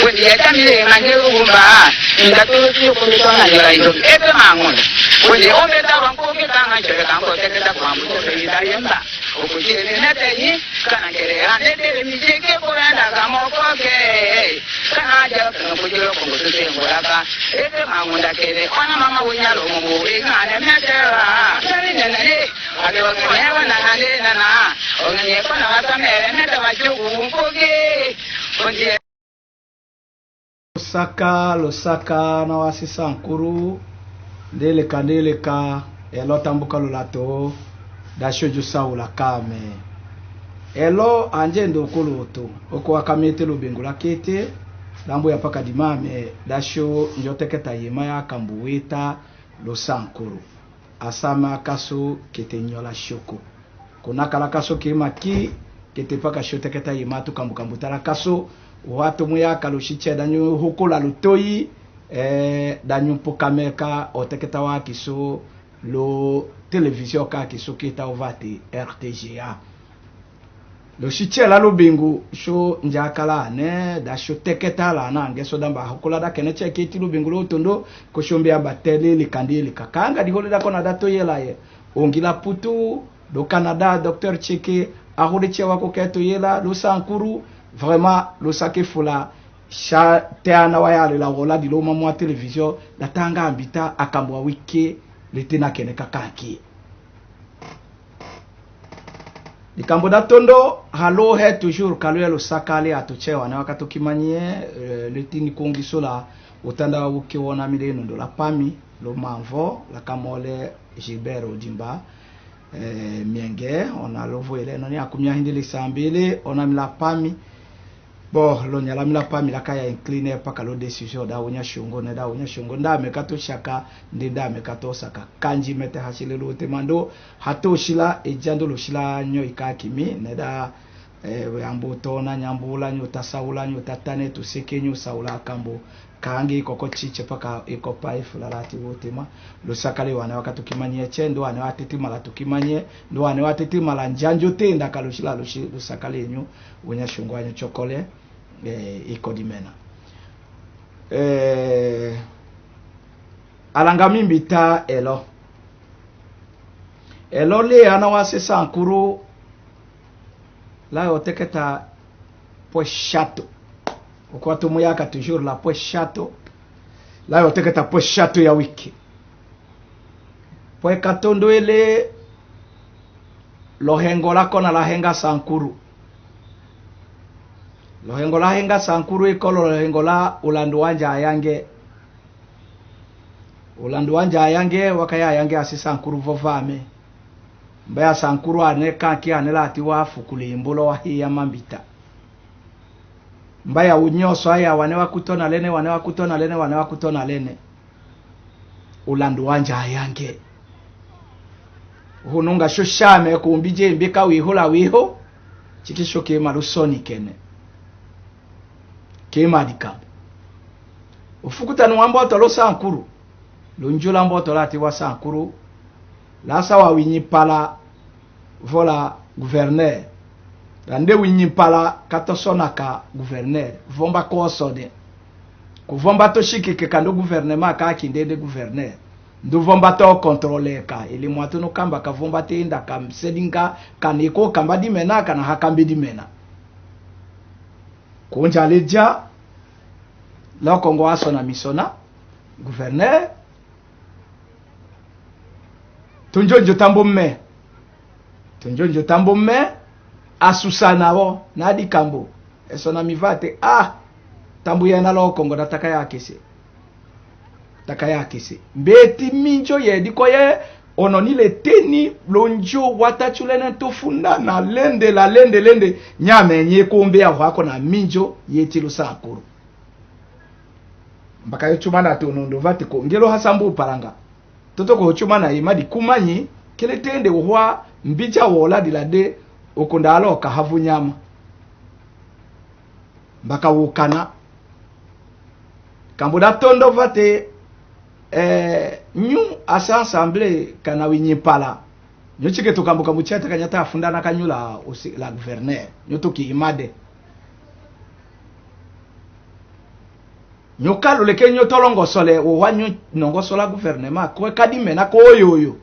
Wodi ya tamile manjelu gumba. Inda turusi kumitona nila indo. Ebe mangonda. Wodi ometa wankoke kanga chere kanko teketa kwa mkote ida yemba. Okujele neteyi. Kana kere anete mijeke kuranda kamokoke. Kana jaka kujelo kongo tuse ngoraka. Ebe mangonda kere. Ona mama unyalo mungu. Ikane metera. Nani nene. Ade wakimewa na hale nana. Onye kona wasamere meta wajugu mkoge. Onye Losaka na wasisa nkuru ndeleka elo tambuka lulato dashoju saula kame elo anje ndokolo to oko wakamete lubengula kete lambo ya paka dimame dasho njoteketa yema ya kambuweta losankuru asama kaso ketenyola shoko kunakala kaso kema ki kete paka shoteketa yema tu kambukambutala kaso watu muya kalushiche danyu hukula lutoyi danyu pokameka oteketa wa kiso lo television ka kiso kita ovati RTGA lo shiche la lo bingu sho njakala ne da sho teketa la na ngeso damba hukula da keneche kiti lo bingu lo tondo ko shombe abatele likandili kakanga di holida kona dato yela ye ongila putu do Canada docteur Cheke ahode chewa ko keto yela lo sankuru. Vraiment, le saké fola, cha teana waya la rola di lo mamwa télévision, la tanga ambita akamwa wiki, le tena kene kakaki. Di kambo da tondo, halo he toujours kalwe lo sakale atochewa na wakato kimanye, le tini kongi sola, utanda wuki wona mile nundo la pami, lo manvo, la kamole Gilbert Odimba. Mienge, on a lovo ele, noni akumia hindi le sambele, on a mi la pami. Bon, lo nyala mila pa milaka ya incline paka lo decision da wonya shongo na da wonya shongo nda mekato shaka ndenda mekato saka kanji mete hashile lo temando hato shila ejando lo shila nyo ikakimi na da amboto na nyambula nyo tasaula nyo tatane to seke nyo saula kambo kangi koko chiche paka ikopa ifulala wotema lo sakale wana wakati kimanye chendo wana wateti mala tukimanye ndo wana wateti mala njanjo tenda kaloshila lo sakale nyo wonya shongo anyo chokole ikodimena alangami mbita elo le anawase sankuru la yoteketa po chateau kwa tumu yaka toujours la po chateau la yoteketa po chateau ya wiki po katondo ele lohengo lako na lahenga sankuru lohengo la henga sankuru ikolo lohengo la ulandu wanja ayange wakaya ayange asisankuru vovame mbaya sankuru aneka ki anela atiwa fukule imbulo wa hii ya mambita mbaya unyoso haya wanewa kutona lene ulandu wanja ayange hununga shoshame kumbije mbika wihula wiho chikisho kema lusoni kene kema dikambo ufukuta nuwambo tolo sankuru lunjula mboto lati wa sankuru lasa wa winyipala vola gouverneur rande winyipala katosonaka gouverneur vomba kosode kuvomba to shikike kando gouvernement ka kindende gouverneur ndu vomba to contrôler ka ili mwatu no kamba ka vomba te inda kam sedinga kaniko kamba dimena kana hakambi dimena konja leja la kongo asona misona gouverneur tunjonjo tambo me asusana wo nadi kambo esona mivate tambu yana lo kongo nataka yakese mbeti minjo yedi koye ononile teni lonjo watachulena tofunda na lende nyame nye kombe ya wako na minjo yeti lusakuru mbaka yochumana tonondo vate ko ngelo hasambu paranga toto ko chumana imadi kumanyi kele tende wohwa mbija wola dilade okondalo kahavu nyama mbaka wukana kambuda tondo vate nyu asa assemblée kana winyipala nyochike tukambuka mucheta kanyata afundana kanyula la gouverneur nyotoki imade nyoka loleke nyotolongo sole o wanyo nongo sola gouvernement ko kadi mena ko yoyo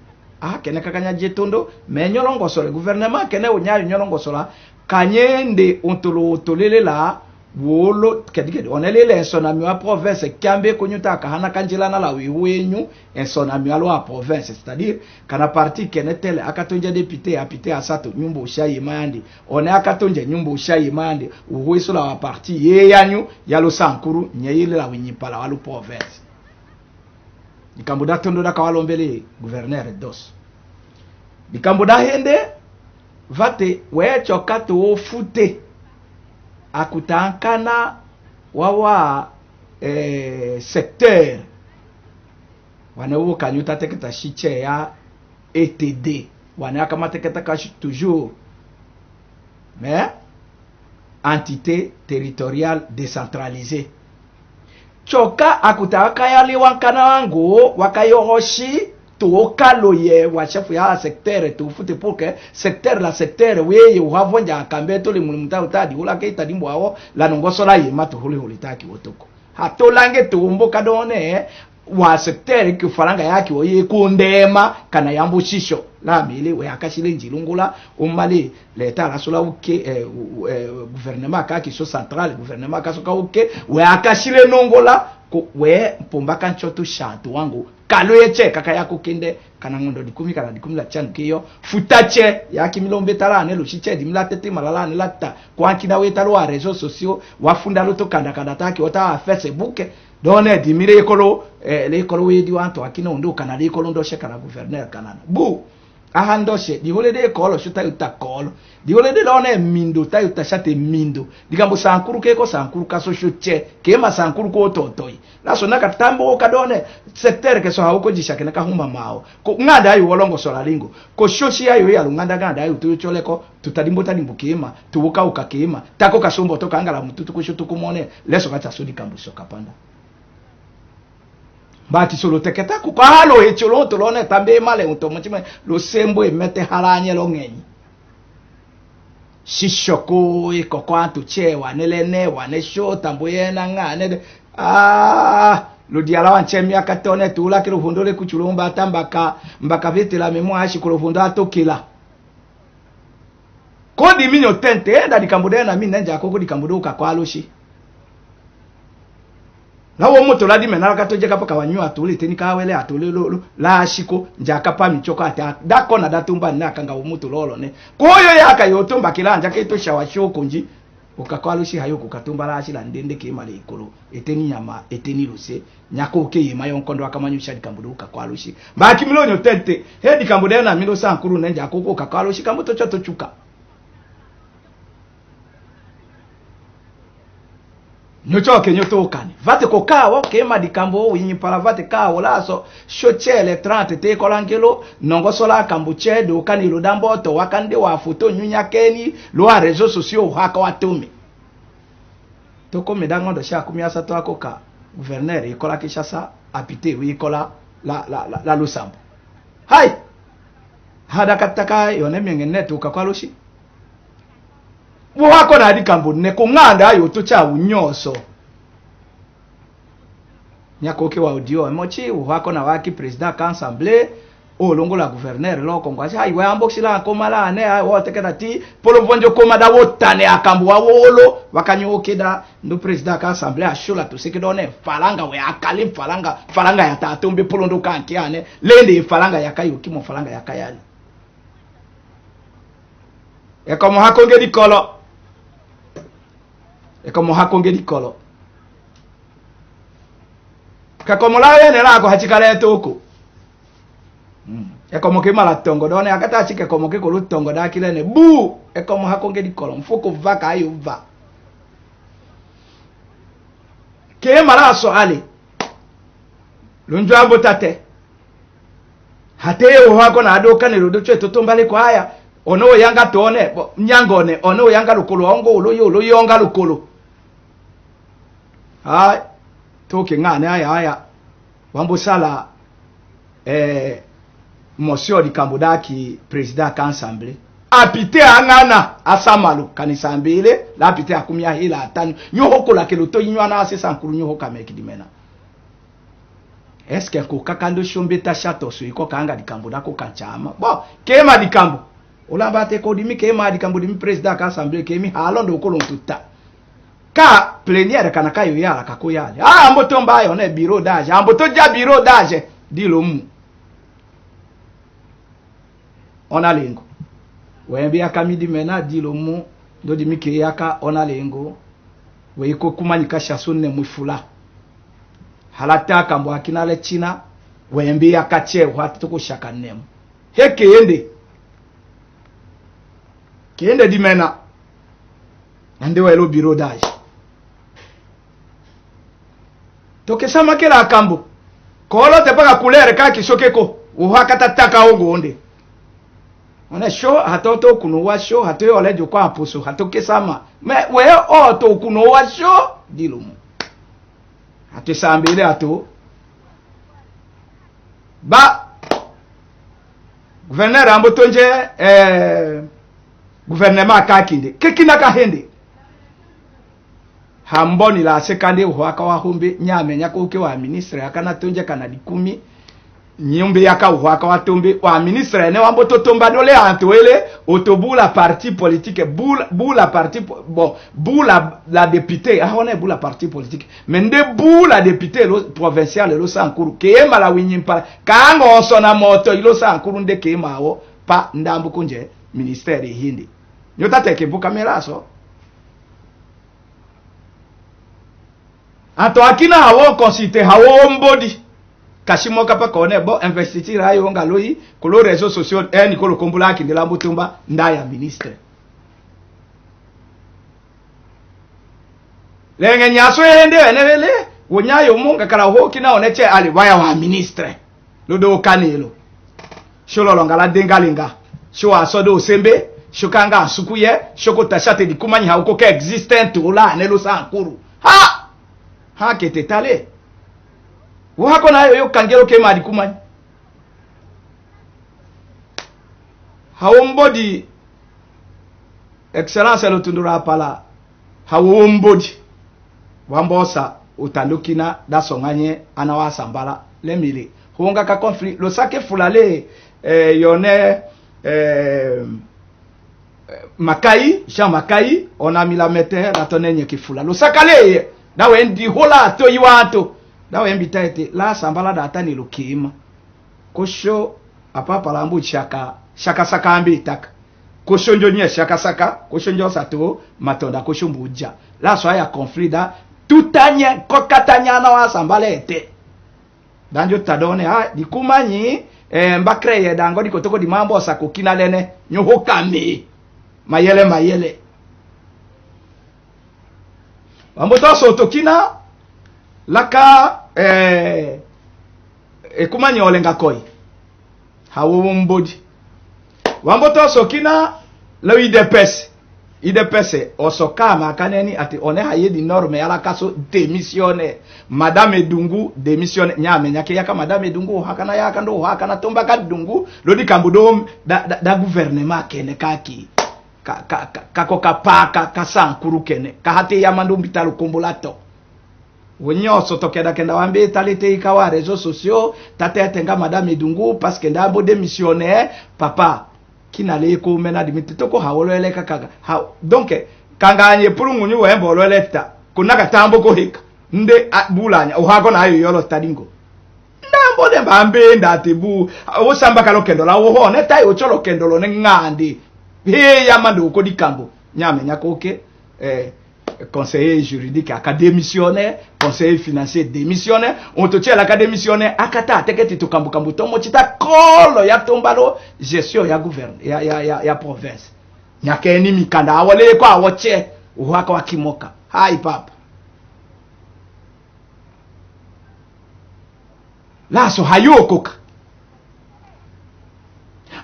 kene kakanya jetondo me nyolongo sole gouvernement kene o nyayo nyolongo sola kanyende ontolo tolele la wolo kedi onelele ensonami wa province kambe konyuta kahana kanjila na la wenyu ensonami wa province, c'est-à-dire kana parti kenetele akatonja député apité asato nyumba ushayi mandi one akatonja nyumba ushayi mandi uweso la wa parti ye yanyu yalo sankuru nyeyile la winyipala walu province nikambuda tondo da kawalombele gouverneur dos nikambuda hende vate wecho kato ofute akutankana wawa secteur wana kanyuta teketa shiche ya ETD wana kama teketa kashi toujours mais entité territoriale décentralisée choka akutaka yali wankana wangu wakayohoshi tuokaloye wa chef ya secteur tu fute pour que secteur la secteur weye uhavonja akambe to le mulumta utadi ula ke tadimbo awo la nongosola yema to huli hulitaki wotoko hatolange tumbo kadone wa secteur ki faranga yake oye kundema kana yambo shisho la mili we akashile njilungula umali leta la sola uke gouvernement ka ki so central gouvernement ka so ka uke we akashile nongola ko we pombaka nchoto shantu wangu kaloyeche kaka yako kende kana ngondo dikumi kana dikumi la chan kiyo futache yaki milombe tala ne luchiche dimla tete malala ne latta kwa kina we talo wa réseaux sociaux wafunda loto kanda kanda taki ota Facebook done dimire ekolo le ekolo we di wanto akina ondo kana le ekolo ndo she kana gouverneur kana bu ahandoshe di hole de ekolo shuta utakolo di hole de lone mindo ta utashate mindo digambo sankuru keko sankuru kaso shuche kema sankuru ko totoi laso naka tambo kadone secteur ke so hauko jisha kena kahumba mao ko ngada ayo wolongo sola lingo ko shoshi ayo ya nganda ngada ayo tuyocholeko tutadimbo tadimbo kema tubuka ukakema tako kasombo toka angala mtutu kushutu kumone leso kacha sodi kambu soka panda bati solo teketa ku halo echolo tolone tambe male utomochime lo sembo emete halanye lo ngenyi shishoko ikokwantu chewa nelene wane sho tamboye na ngane lo diala wanchemi akatone tula kilo fundole kuchulumba tambaka mbaka vete la memo ashi kulo funda atokela kodi minyo tente enda dikambude na mimi nanja akoko dikambude ukakwaloshi lawo moto ladi menala katoje kapaka wanyu atule teni kawele atule lolo la ashiko njaka pa michoko ata dako na datumba na kanga umuto lolo ne koyo yaka yotomba kilanja keto shawasho kunji ukakwalushi hayo kukatumba la ashila ndende kemale ikolo eteni nyama eteni luse nyako ke yema yonkondo akamanyusha dikambudu ukakwalushi mbaki milonyo tete he dikambudu na milo sankuru nenja akoko ukakwalushi kamoto choto chuka nyochoke nyotokane vate kokawo kema dikambo winyi para vate kawo laso shochele 30 te kolangelo nongo sola kambuche do kanilo dambo to wakande wa foto nyunya keni lo a réseaux sociaux haka watumi toko medango do sha kumiasa to akoka gouverneur ikola kishasa apite wi ikola la lusambo hai hada kataka yone mengene to kakwaloshi wako na dikambo ne ko nganda ayo to cha unyoso nyako ke wa audio mochi wako na waki president assemblée o longo la gouverneur lo kongwashi hai wa amboxila komala ne wote kedati polo vonjo komada wotane akambo wa wolo wakanyokeda ndo president assemblée ashola to sekedone falanga we akali falanga ya tatombe polo ndo kankiane lende falanga yakayo kimo falanga yakayali ekomo hakonge dikolo ekomo hakonge dikolo kakomo la yene lako hachikale toko ekomo ke mala tongo done akata chike komo ke kolu tongo da kilene bu ekomo hakonge dikolo mfoko vaka ayo va ke mala so ale lunjwa botate hate o hako na adoka ne rodo chwe totombale kwa haya ono yanga tone nyangone ono yanga lukolo ongo ulo yonga lukolo hai toke ngane haya wambo sala monsieur di kambodaki president assemblée apite angana asamalo kanisa mbele la apite akumia hila atanu nyoho kola keloto yinywana asesa nkuru nyoho kamekidimena. Est-ce que ko kakando shombe ta chato so iko kanga dikambo dako kanchama bon kema dikambo olamba te ko dimi kema dikambo dimi president ka assemblée kemi halondo ko lontuta ka plénière kanaka yo yala kako yale amboto mbayo ne bureau d'âge amboto ja bureau d'âge dilo mu ona lengo wembe akamidi mena dilo mu ndo dimi ke yaka ona lengo we iko kumanyika shasone mufula halata kambo akinale china wembe yakache watu ko shakanem heke kende dimena ande welo bureau d'âge toke sama kela kambo kolo te paka couleur ka kisokeko uhakata taka ongonde ona show hatoto kunuwa show hatoyo ole joko aposo hatoke sama me we o to kunuwa show dilumu ate sambele ato ba gouverneur ambotonje gouvernement kakinde kekina ka hende hamboni la sekande uhaka wa humbe nyame nyako uke wa ministre akana tonje kana dikumi nyumbe yaka uhaka wa tombe wa ministre ne wambo totomba dole antwele otobula parti politique bula parti bon bula la députée ahone bula parti politique mende bula député lo provincial lo sankuru kema la winyimpa kango osona moto ilo sankuru nde kema wo pa ndambu kunje ministère hindi nyota teke buka melaso ato akina hawo consiste hawo mbodi kashimo kapa kone bo investiture ayo ngaloi kolo réseaux sociaux ni kolo kombula kindela mutumba ndaya ministre lenge nyaso ende enevele wonyayo munga kala ho kina oneche ali waya wa ministre lodo kanelo sholo ngala dengalinga sho asodo sembe shokanga asukuye shoko tashate dikumanyi hauko ke existent ola nelo sankuru ha kete tale wako na yo kangelo ke madi kumani hawombodi excellence lotundura pala hawombodi wambosa utandukina dasonganye anawasambala lemile honga ka conflit lo sake fulale yone makai Jean Makai on a mis la mette la tonenye kifula lo sakale dawe ndi hola to yiwato dawe mbita ete la sambala data ni lokima kosho apapa lambu shaka sakambi itaka kosho njonye shaka saka kosho njo sato matonda kosho mbuja la so ya conflit da tutanye kokatanya na wa sambala ete danjo tadone dikumanyi mbakreye dango dikotoko di mambo sakokina lene nyoho kame mayele wamboto sotokina laka ekumanyi olenga koi hawo mbodi wamboto sokina lo idepese osokama kaneni ati one haye di norme ala kaso démissionner madame Dungu démissionner nyame nyake yaka madame Dungu hakana yaka ndo hakana tomba ka Dungu lodi kambudo da gouvernement kene kaki kako kapaka kasankuru kene kahate yamandu mbitalo kombolato wenyoso tokeda kenda wambe talete ikawa réseaux sociaux tate nga madame Dungu parce que ndabo démissionner papa kinale ko mena dimitoko hawolo eleka kaga donc kanganye purungunyu wembo lo leta kunaka tambo ko hika nde bulanya uhako na ayo yolo tadingo ndambo de bambe ndatebu osamba kalokendo la wo ne tayo cholo kendolo ne ngandi he yamando ko dikambo nyame nyakoke conseiller juridique académissionnaire conseiller financier démissionnaire on te tient l'académissionnaire akata teketi to kambu kambu tomo chita kolo ya tombalo gestion ya gouverne ya province nyakeni mikanda awole ko awoche uhaka wa kimoka hai papa laso hayokoka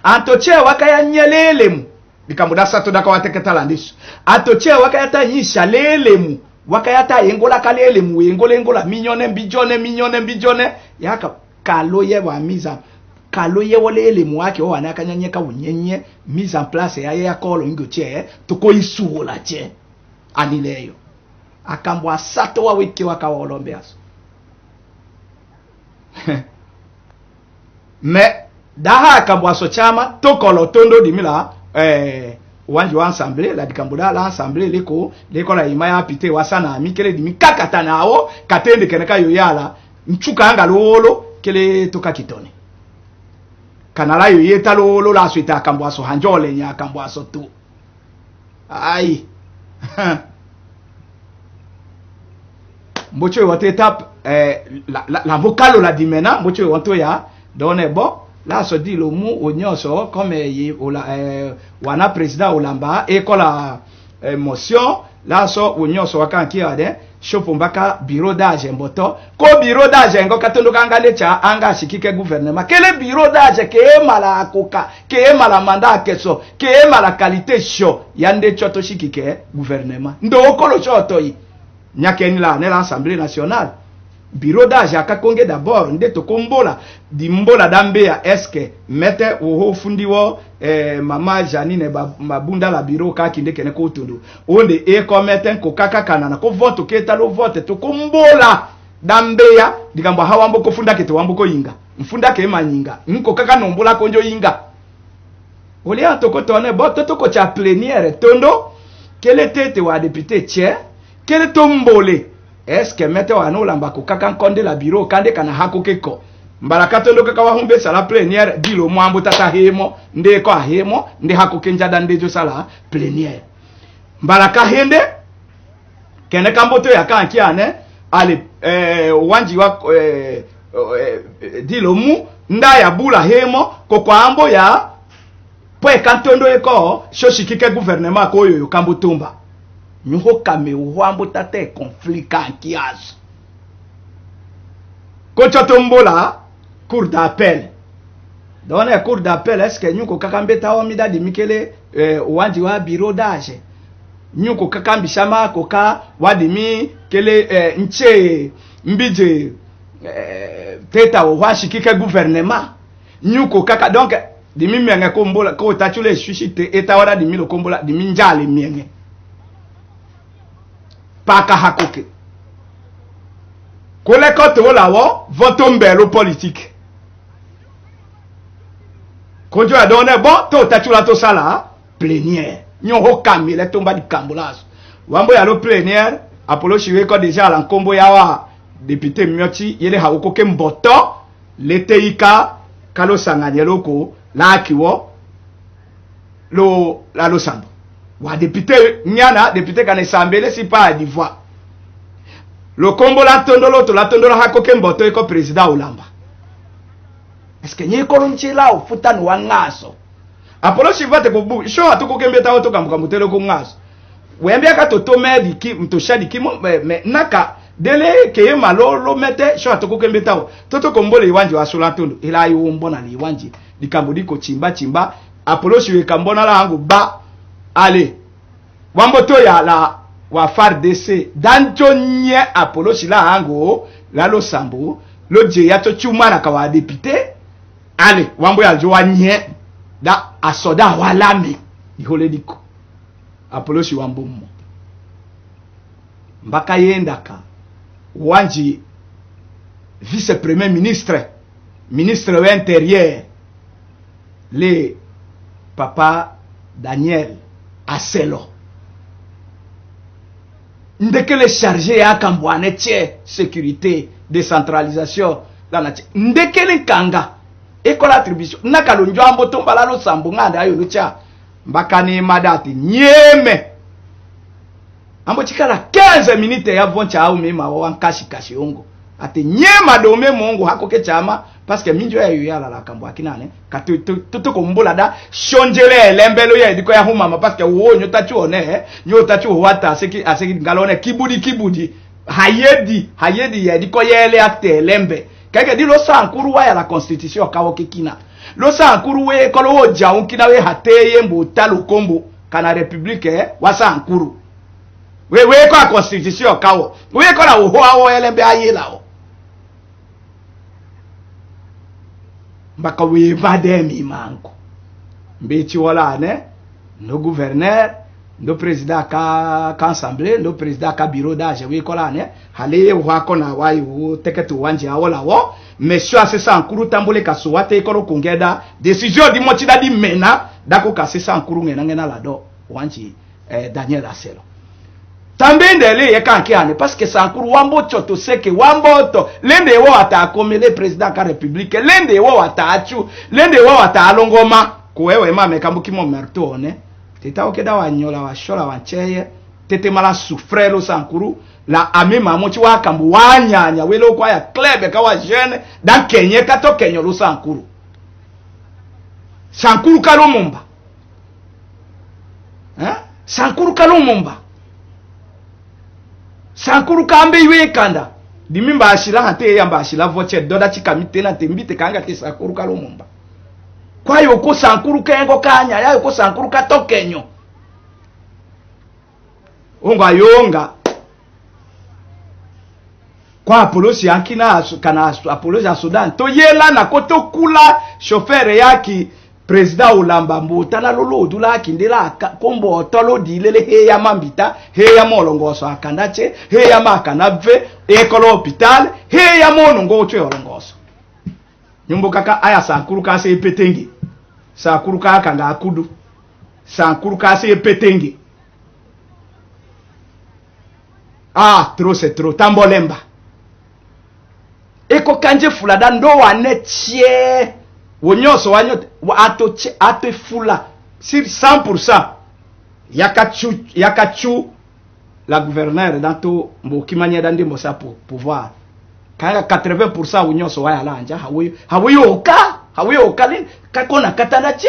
antoche wakaya nyelelemu bikamuda sato daka wateketala ndiso atoche wakayata nyisha lelemu wakayata yengola kalelemu yengola minyone mbijone yaka kaloye wa miza kalo ye wole ele mwake o anaka nyanyeka unyenye mise en place ya ya kolo ngoche to ko isuo la che anileyo akambwa sato wa wiki wakawolombe aso me daha akambwa so chama to kolo tondo dimila wanji wa ensemble la dikambuda la ensemble leko la imaya pite wasana mikele dimi kakata nawo katende keneka yoyala nchuka anga lolo kele toka kitone kanala yoyeta lolo la suita akambwa so hanjole nya akambwa so tu ai mbocho wote étape la vocale la dimena mbocho woto ya donne bon là se dit le mot onyoso comme wana président olamba et ko la motion là so onyoso wakanki ade shopombaka bureau d'âge mboto ko bureau d'âge ngo katondo kanga lecha anga shikike gouvernement quel bureau d'âge ke mala akoka ke mala mandat keso ke mala qualité show yande choto shikike gouvernement ndo okolo choto yi nyakeni la ne l'Assemblée nationale bureau d'âge akakonge d'abord nde to kombola dimbola dambeya eske mete wo fundiwo mama Janine mabunda la bureau ka kinde kene ko tondo onde e ko meten ko kaka kanana ko vote keta lo vote to kombola dambeya dikambo hawambo ko funda kete wambo ko yinga mfunda ke manyinga nko kaka nombola konjo yinga oli atoko tone boto to ko cha plénière tondo kele tete wa député tche kele tombole est-ce que mete wa no lamba ko kaka konde la bureau kande kana hako keko mbaraka tondo kaka wa humbe sala plénière dilo mwambo tata hemo nde ko hemo nde hako kenja dande jo sala plénière mbaraka hende kene kamboto ya kanki ane ale wanji wa dilo mu nda ya bula hemo ko kwa ambo ya pwe kantondo eko shoshikike gouvernement ko yo kambotumba nyuho kame uwambo tate conflit kankiazo kocha tombola cour d'appel dans la cour d'appel est-ce que nyuko kakambeta wa mida di mikele wanji wa bureau d'âge nyuko kakambishama koka wadimi kele nche mbije teta wa shikike gouvernement nyuko kaka donc dimi mienge kombola ko tachule sushite eta wala dimi lo kombola dimi njale mienge paka hakoke kole kote wala wo voto mbelo politique konjo ya donne bon to tachula to sala plénière nyo kamile tomba di kambolas wambo ya lo plénière apolo chiwe ko déjà la nkombo ya wa député mioti yele hakoke mboto leteika kalo sanganyelo ko la kiwo la lo sambo wa député nyana député kana sambele si pas d'Ivoire le combo la tondolo to la tondolo hakoke mboto eko président olamba est-ce que nye kolonchi la ofuta no wangaso apolo chivate ko bu sho atoko kembeta oto kambuka mutelo ko ngaso wembe aka toto medi ki mtoshadi ki me naka dele ke malolo mete sho atoko kembeta o toto kombole iwanji wa sula tondo ila yo mbona ni iwanji dikambudi ko chimba apolo chiwe kambona la hangu ba allez wamboto ya la wa FARDC dancho nye apolo shila hango la lo sambo lo je ya to chumara ka wa député allez wambo ya jo wa nye da asoda walame ihole diko apolo shi wambo mo mbaka yenda ka wanji vice premier ministre de l'intérieur le papa Daniel Aselo ndekele chargé ya kambwane tche sécurité décentralisation la ndekele kanga ekola attribution nakalo njambo tombala lo sambo nganda ayo lucha mbakani madati nyeme ambo chikala 15 minutes ya voncha au mema wa kashi ongo ate nyema dome mongo hakoke chama parce que minjo ya yala la kambo akinane katuto kombola da shonjele lembelo ya ediko ya huma parce que wo nyota chuone nyota chu wata aseki ngalone kibudi hayedi ya ediko yele ate lembe kake di lo sankuru wa ya la constitution kawo kikina lo sankuru we kolo wo jaun kina we hateye mbo talo kombo kana republique wa sankuru we ko a constitution kawo we ko la wo hawo elembe ayela o mbaka wevade mi manko mbeti wala ne no gouverneur ndo président ka assemblée ndo président ka bureau d'âge we kola ne hale wa kona wa yu teketu wanje awola wo monsieur asesa nkuru tambole kasuwate ikolo kungeda décision di mochida di mena dako kasesa nkuru ngena la do wanje Daniel Aselo tambendele yekanki ane parce que sankuru wambo choto seke wambo to lende wo atakomele président ka république lende wo atachu lende wo atalongoma kuwewe mame kambuki mo mertone teta okeda wanyola washola wancheye tete mala souffrelo sankuru la amema mochi wa kambu wanyanya welo kwa ya club ka wa jeune dan kenye kato kenyo lu sankuru kalumumba sankuru kalumumba sankuru kambe iwe kanda dimimba ashila hante yamba ashila voche doda chikamite na tembite kanga te sankuru kalumumba kwa hiyo ko sankuru kengo kanya yayo ko sankuru katokenyo onga yonga kwa apolosi yankina kana apolosi ya Sudan to yela na koto kula chauffeur yaki président Olamba mbutana lolo dula kindela kombo otolo dilele he ya mambita he ya molongoso akandache he ya makanave ekolo hospital he ya monongo otwe olongoso nyumbo kaka aya sankuru ka se petengi sankuru ka kanga akudu sankuru ka se petengi trop c'est trop tambolemba eko kanje fulada ndo wanechie wonyoso wanyote ate fula sur 100% yakachu la gouverneure danto mbokimanya dandi mosa pouvoir kanga 80% wonyoso waya lanja hawiyo kalin kakona katana che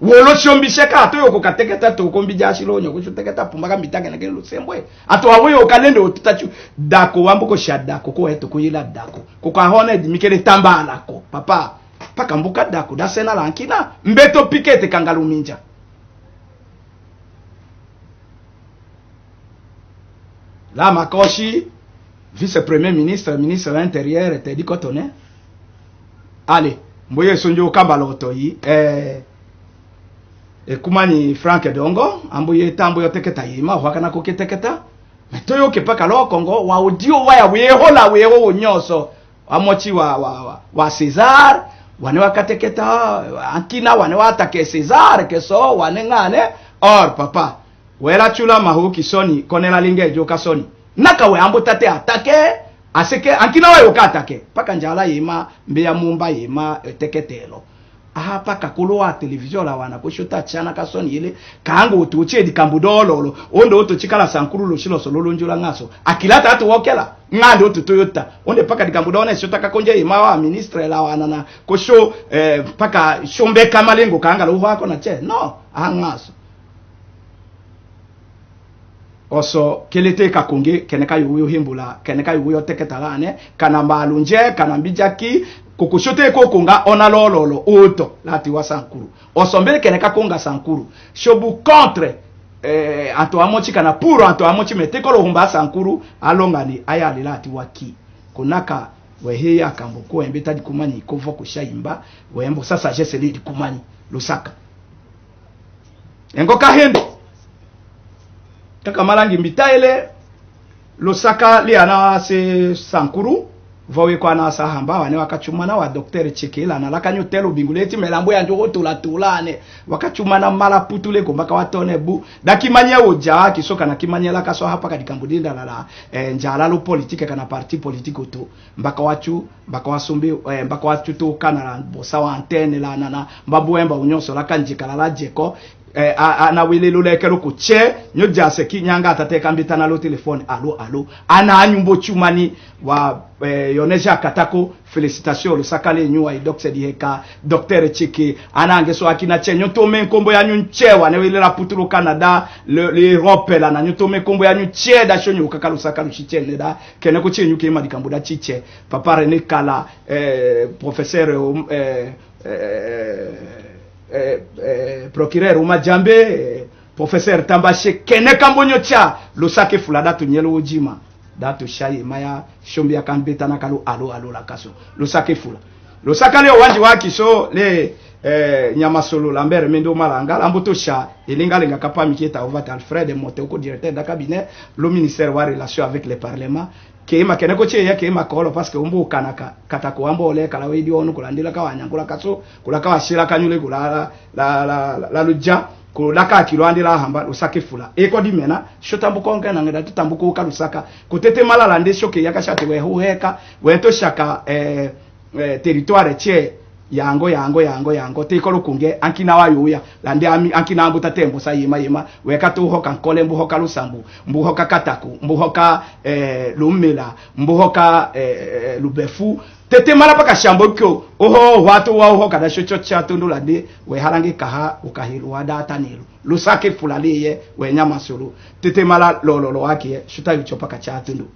wolo chombisheka ato yoko kateketa to kombija shilonyo ko chuteketa pumbaka mitanga na kelo sembwe ato hawiyo kalende otutachu dako wambuko shadako ko eto ko yila dako ko ka hone dimikele tambala ko papa paka mbuka dako da sena lankina mbeto pikete kangaluminja la makoshi vice premier ministre ministre de l'intérieur te dit kotone allez mboye sonjo kabaloto yi kumani Frank Dongo ambuye tambo yoteketa yima wakana ko keteketa metoyo ke paka lo Kongo wa audio waya weho wonyoso amochi wa César wane wakateketa ankina wane watake César keso wane ngane or papa wela chula mahuki soni konela linge joka soni naka we ambo tate atake aseke ankina we ukatake paka njala yima mbeya mumba yima teketelo paka kulo wa television la wana kushota chana kasoni ile kango utuche di kambudololo ondo oto chikala sankuru lo shilo sololo njula ngaso akilata atu wokela ngando oto Toyota onde paka di kambudona shota kakonje imawa ministre la wana na kosho paka shombe kamalengo kanga lo wako na che no ngaso oso kelete kakonge keneka yuyo himbula keneka yuyo teketalane kana mbalunje kana mbijaki kukushote kokonga ona lololo oto lati wa sankuru osombele keneka konga sankuru shobu contre ato amochi kana puro ato amochi metekolo humba sankuru alongani ayali lati waki kunaka wehe akambuko embeta dikumani kovo kushaimba wembo sasa jese li dikumani lusaka engo kahendo kaka malangi mbitaele lusaka liana se sankuru vowe kwa na sahamba wane wakachumana wa Dr. Chekela na lakanyo telo binguleti melambo ya njogo tulane wakachumana mala putule kumbaka watone bu dakimanya oja kisoka na kimanya la kaso hapa katika mbudinda la njala lo politique kana parti politique to mbaka wasumbi mbaka wachu to kana bosa wa antenne la nana mbabuemba unyoso la kanjika la jeko ana welelo lekelo ko che nyo jase ki nyanga atateka mbitana lo telefone alo ana anyumbo chumani wa yonesha katako félicitations le sakale nyua Dr. Diheka Dr. Cheke ana angeso akina chenyo to menkombo ya nyunchewa ne welela putulu Canada l'Europe la na nyoto menkombo ya nyuche da shonyo kakalo sakalu chichene da kene ko chenyu ke madikambo da chiche papa René Kala professeur procureur Umajambe professeur Tambache kene kambonyo cha lusake fulada tunyelo ujima datu shayi maya shombi akambeta nakalu alo la kaso lusake fula Lusaka leo wanji waki so le Nyamasolo Lambert Mendo Malanga lamboto sha elinga lenga kapa miketa ovata Alfred Moteko directeur de cabinet le ministère wa relation avec le parlement ke makene ko che ya ke makolo parce que umbu kanaka katako ambo ole kala wedi onu kulandila ka wanyangula kaso kula ka washira kanyule kula la luja kulaka kilwandila hamba Lusaka fula eko dimena shotambu konga na ngada tutambuko ka Lusaka kutete malala nde shoke yakashate we huheka weto shaka territoire che yango tekolo kunge ankina wa yoya lande ankina ambuta tembo sa yema weka to hoka nkole mbu hoka Lusambu mbu hoka Kataku mbu hoka Lumela mbu hoka Lubefu tete mala paka shambo kyo oho watu wa hoka da chocho cha tundu lande we harange kaha ukahiru wada tanelo Lusaka fulaliye we Nyamasolo tete mala lolo wake shuta bicho paka cha tundu